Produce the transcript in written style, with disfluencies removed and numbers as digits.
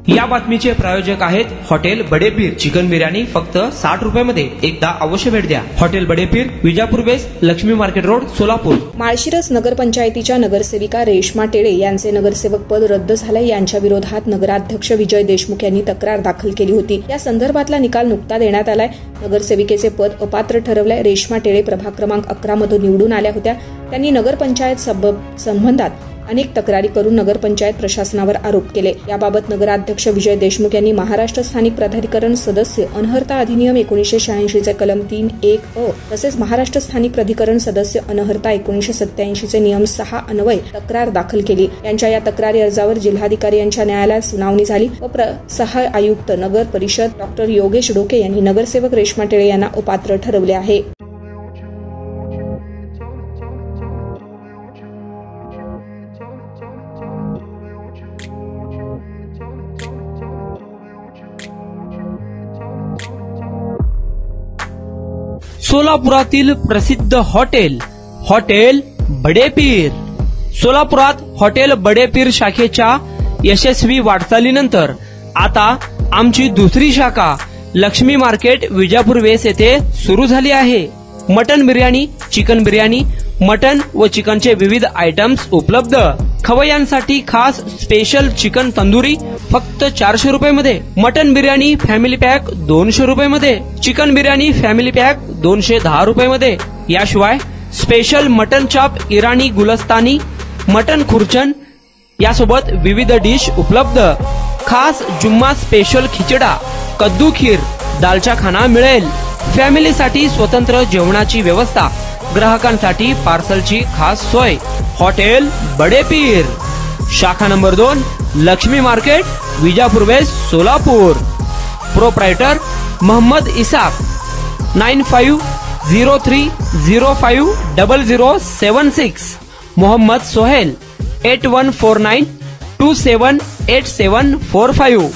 या बातमीचे प्रायोजक आहेत हॉटेल बडेपीर. चिकन बिर्याणी फक्त 60 रुपयामध्ये. एकदा अवश्य भेट द्या. Hotel Badepir, Vijapur west, Laxmi market road, Solapur. Malshiras नगरपंचायतीच्या नगरसेविका रेश्मा टेळे यांचे नगरसेवक पद रद्द झाले. यांच्या विरोधात नगराध्यक्ष विजय देशमुख यांनी तक्रार दाखल केली होती. या संदर्भातला निकाल नुकता देण्यात आलाय. नगरसेविकेचे पद अपात्र ठरवलंय. रेश्मा टेळे प्रभाग क्रमांक 11 मधून निवडून आल्या होत्या. त्यांनी नगरपंचायत संबंधात अनेक तक्रारी करून नगरपंचायत प्रशासनावर आरोप केले. याबाबत नगराध्यक्ष विजय देशमुख यांनी महाराष्ट्र स्थानिक प्राधिकरण सदस्य अनर्हता अधिनियम 1986 चे कलम 3(1)(अ) तसेच महाराष्ट्र स्थानिक प्राधिकरण सदस्य अनर्हता 1987 चे नियम 6 अन्वये तक्रार दाखल केली. यांच्या या तक्रारी अर्जावर जिल्हाधिकारी यांच्या न्यायालयात सुनावणी झाली व सहाय्य आयुक्त नगर परिषद डॉ. योगेश डोके यांनी नगरसेवक रेश्मा टेळे यांना अपात्र ठरवले आहे. सोलापुरातील प्रसिद्ध हॉटेल बडेपीर. सोलापुरात हॉटेल बडेपीर शाखेच्या यशस्वी वाटचालीनंतर आता आमची दुसरी शाखा लक्ष्मी मार्केट विजापूर वेस येथे सुरू झाली आहे. Mutton biryani, chicken biryani, mutton व चिकनचे विविध आयटम्स उपलब्ध. खवय्यांसाठी खास स्पेशल चिकन तंदुरी फक्त 400 रुपयामध्ये. मटन बिर्याणी फॅमिली पॅक 200 रुपयामध्ये. चिकन बिर्याणी फॅमिली पॅक 210 रुपयामध्ये. याशिवाय स्पेशल मटन चाप, इराणी गुलस्तानी, मटन खुर्चन यासोबत विविध डिश उपलब्ध. खास जुम्मा स्पेशल खिचडा, कद्दू खीर, दालचा खाना मिळेल. फॅमिलीसाठी स्वतंत्र जेवणाची व्यवस्था. ग्राहकांसाठी पार्सलची खास सोय. हॉटेल बडेपीर, शाखा number 2, Laxmi market, Vijapur west, Solapur. Proprietor Mohammad Ishaq. 9503050076. Mohammad Sohail. 8149278745.